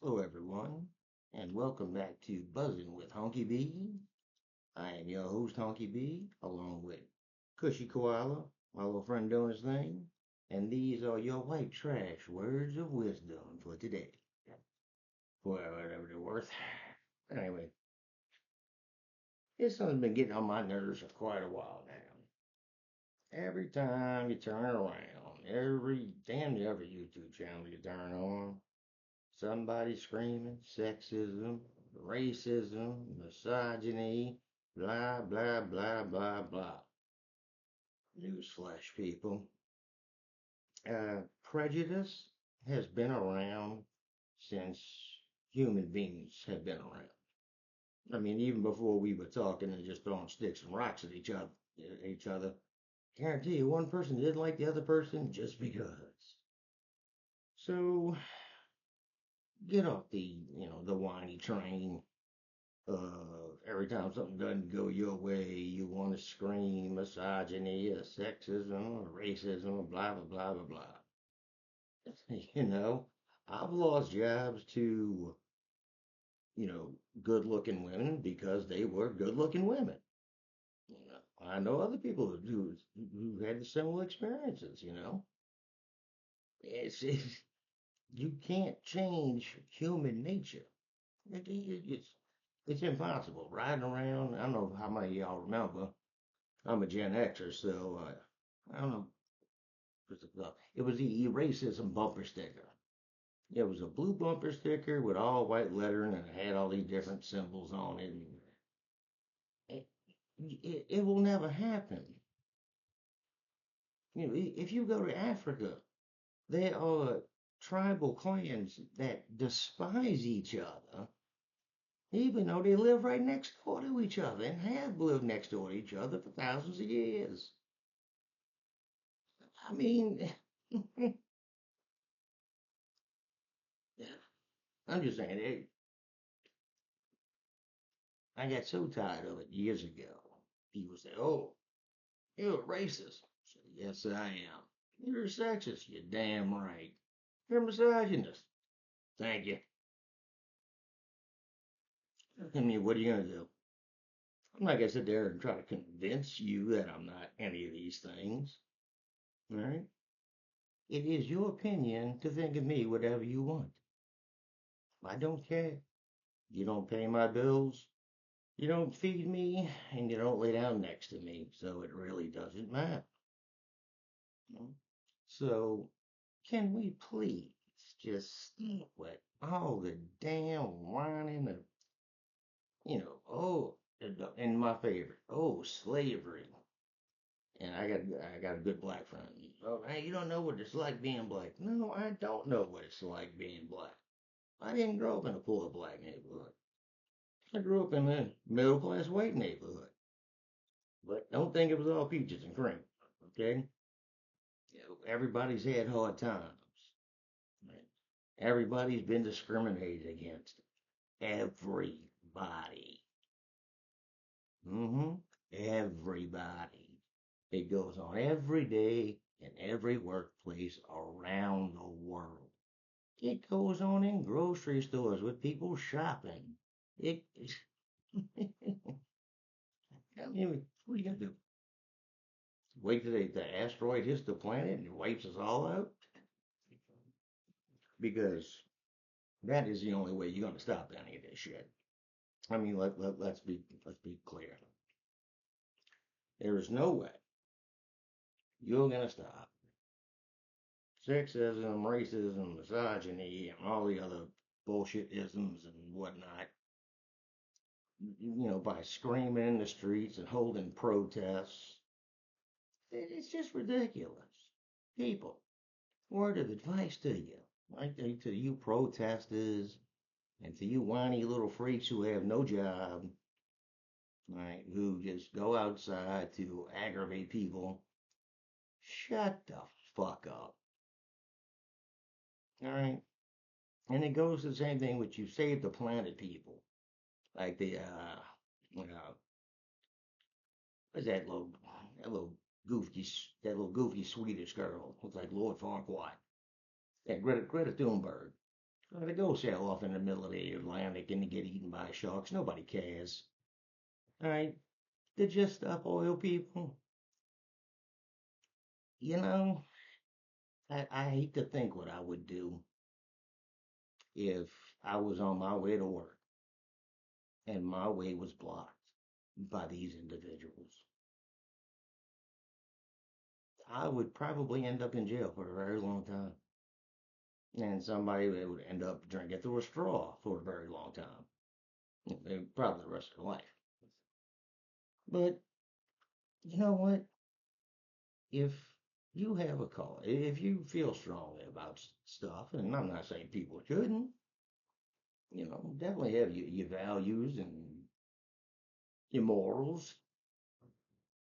Hello, everyone, and welcome back to Buzzing with Honky B. I am your host, Honky B, along with Cushy Koala, my little friend doing his thing, and these are your white trash words of wisdom for today. For whatever they're worth. Anyway, this has been getting on my nerves for quite a while now. Every time you turn around, damn near every YouTube channel you turn on, somebody screaming sexism, racism, misogyny, blah, blah, blah, blah, blah. Newsflash, people. Prejudice has been around since human beings have been around. I mean, even before we were talking and just throwing sticks and rocks at each other. Guarantee you, one person didn't like the other person just because. So get off the whiny train. Every time something doesn't go your way, you want to scream misogyny or sexism or racism or blah, blah, blah, blah, blah. You know, I've lost jobs to, good looking women because they were good looking women. I know other people who had similar experiences. It's you can't change human nature. It's impossible. Riding around, I don't know how many of y'all remember. I'm a Gen Xer, so I don't know. It was the racism bumper sticker. It was a blue bumper sticker with all white lettering and it had all these different symbols on it. And it will never happen. If you go to Africa, there are tribal clans that despise each other, even though they live right next door to each other and have lived next door to each other for thousands of years. I mean, I'm just saying, I got so tired of it years ago. People say, "Oh, you're a racist." I said, "Yes, I am." "You're a sexist." "You're damn right." "You're a misogynist." "Thank you." I mean, what are you gonna do? I'm not gonna sit there and try to convince you that I'm not any of these things. All right? It is your opinion to think of me whatever you want. I don't care. You don't pay my bills. You don't feed me, and you don't lay down next to me, so it really doesn't matter. So, can we please just stop with all the damn whining of, and my favorite, oh, slavery. And I got a good black friend. "Oh, hey, you don't know what it's like being black." No, I don't know what it's like being black. I didn't grow up in a poor black neighborhood. I grew up in a middle class white neighborhood. But don't think it was all peaches and cream. Okay? Everybody's had hard times. Right? Everybody's been discriminated against. Everybody. Mm-hmm. Everybody. It goes on every day in every workplace around the world. It goes on in grocery stores with people shopping. It, I mean, what are you gonna do? Wait till the asteroid hits the planet and wipes us all out? Because that is the only way you're gonna stop any of this shit. I mean, let's be clear. There is no way you're gonna stop sexism, racism, misogyny, and all the other bullshit isms and whatnot, by screaming in the streets and holding protests. It's just ridiculous. People, word of advice to you, like to you protesters and to you whiny little freaks who have no job, right, who just go outside to aggravate people, shut the fuck up. All right? And it goes the same thing with you save the planet people. Like what's that little goofy Swedish girl. Looks like Lord Farquaad. Yeah, Greta Thunberg. They go sail off in the middle of the Atlantic and they get eaten by sharks. Nobody cares. All right, they're just up oil people. You know, I hate to think what I would do if I was on my way to work and my way was blocked by these individuals. I would probably end up in jail for a very long time. And somebody would end up drinking through a straw for a very long time. Probably the rest of their life. But you know what? If you have a call, if you feel strongly about stuff, and I'm not saying people shouldn't, definitely have your values and your morals.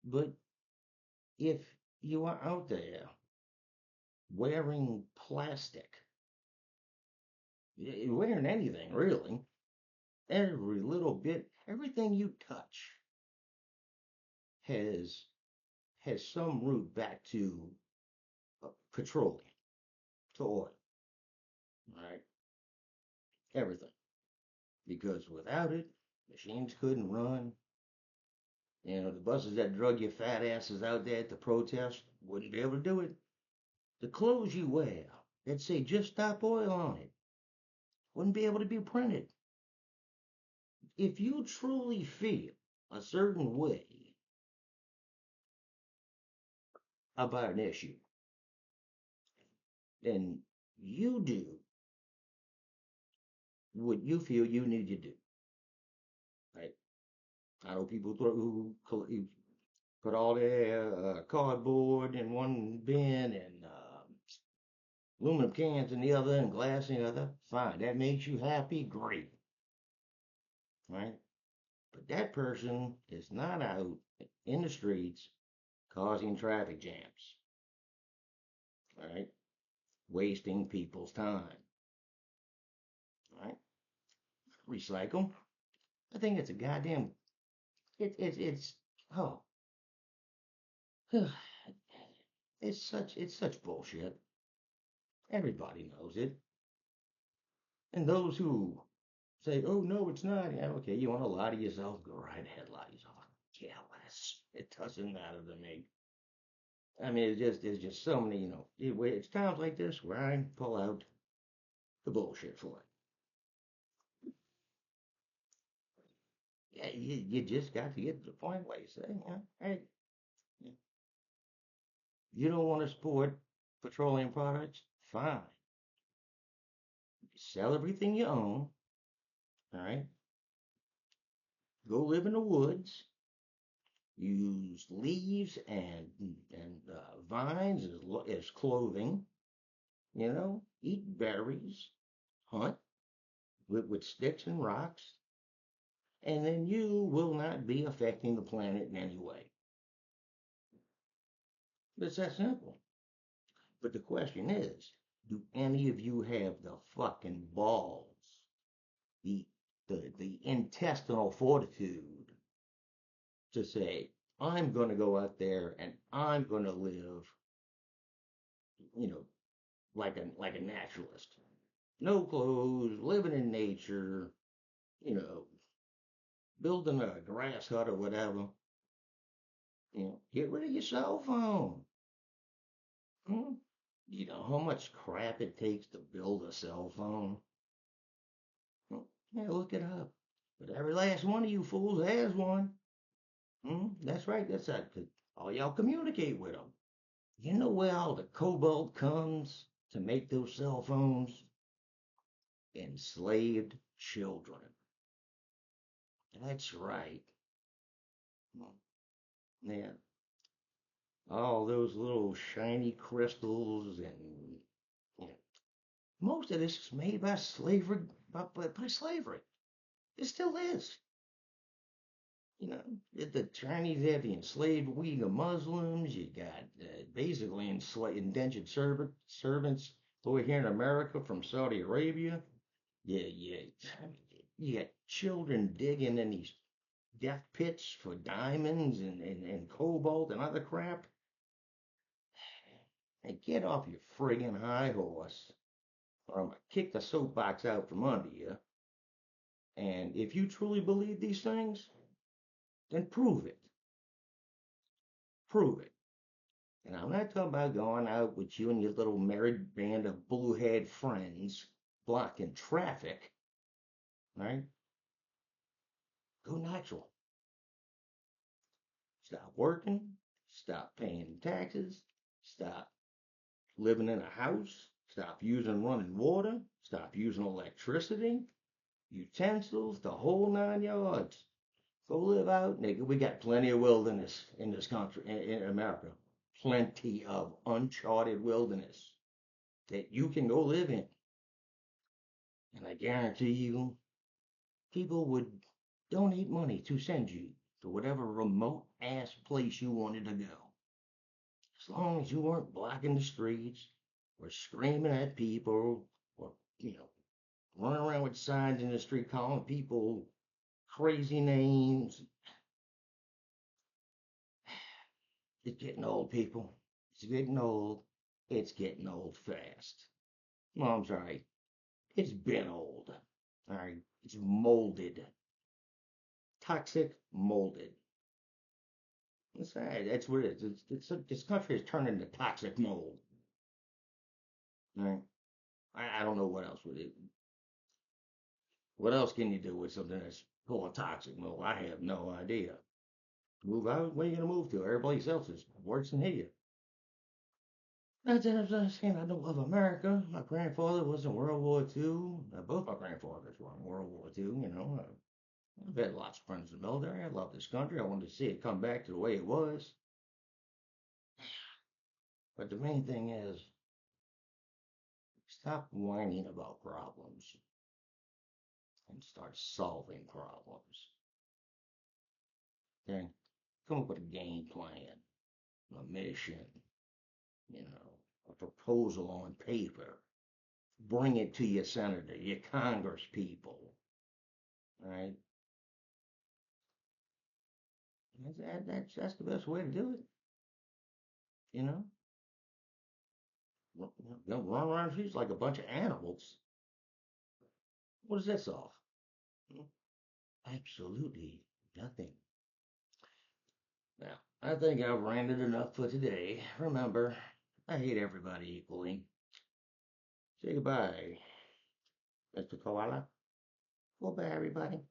But if you are out there wearing plastic, wearing anything really, every little bit, everything you touch has has some root back to petroleum, to oil, right? Everything. Because without it, machines couldn't run. The buses that drug your fat asses out there to protest wouldn't be able to do it. The clothes you wear that say just stop oil on it wouldn't be able to be printed. If you truly feel a certain way about an issue, then you do what you feel you need to do. Right? I know people who put all their cardboard in one bin and aluminum cans in the other and glass in the other. Fine, that makes you happy. Great, right? But that person is not out in the streets causing traffic jams, right? Wasting people's time, right? Recycle. I think it's a goddamn. It's oh, it's such bullshit. Everybody knows it, and those who say, "Oh no, it's not," yeah, okay, you want to lie to yourself? Go right ahead, lie to yourself. Yeah, less. It doesn't matter to me. I mean, there's just so many, it's times like this where I pull out the bullshit for it. Yeah, you just got to get to the point where you say, hey, you don't want to support petroleum products? Fine. Sell everything you own, all right? Go live in the woods. Use leaves and vines as clothing. Eat berries, hunt with sticks and rocks, and then you will not be affecting the planet in any way. It's that simple. But the question is, do any of you have the fucking balls, the the intestinal fortitude to say, I'm going to go out there and I'm going to live, you know, like a naturalist. No clothes, living in nature, you know, building a grass hut or whatever. Get rid of your cell phone. Hmm? You know how much crap it takes to build a cell phone? Yeah, look it up. But every last one of you fools has one. That's right. That's that. All y'all communicate with them. You know where all the cobalt comes to make those cell phones? Enslaved children. That's right. Yeah. All those little shiny crystals and you know, most of this is made by slavery, by slavery. It still is. The Chinese have the enslaved Uyghur Muslims. You got basically indentured servants over here in America from Saudi Arabia. Yeah. You got children digging in these death pits for diamonds and cobalt and other crap. And get off your friggin' high horse or I'm gonna kick the soapbox out from under you. And if you truly believe these things, then prove it. Prove it. And I'm not talking about going out with you and your little married band of blue-haired friends blocking traffic, right? Go natural. Stop working. Stop paying taxes. Stop living in a house. Stop using running water. Stop using electricity, utensils, the whole 9 yards. Go live out, nigga. We got plenty of wilderness in this country, in America. Plenty of uncharted wilderness that you can go live in. And I guarantee you, people would donate money to send you to whatever remote ass place you wanted to go. As long as you weren't blocking the streets or screaming at people or, running around with signs in the street calling people crazy names. It's getting old, people. It's getting old. It's getting old fast. Well, I'm sorry. It's been old. All right. It's molded. Toxic, molded. That's right. That's what it is. This country is turning to toxic mold. All right. I don't know what else would it. What else can you do with something that's full of toxic mold? I have no idea. Move out? Where are you going to move to? Everybody else is worse than here. That's what I'm saying. I don't love America. My grandfather was in World War II. Both my grandfathers were in World War II. I've had lots of friends in the military. I love this country. I wanted to see it come back to the way it was. But the main thing is, stop whining about problems and start solving problems. Okay? Come up with a game plan, a mission, a proposal on paper. Bring it to your senator, your Congress people. All right? That's the best way to do it. You know? Don't run around the streets like a bunch of animals. What does that solve? Absolutely nothing. Now, I think I've ranted enough for today. Remember, I hate everybody equally. Say goodbye, Mr. Koala. Goodbye, everybody.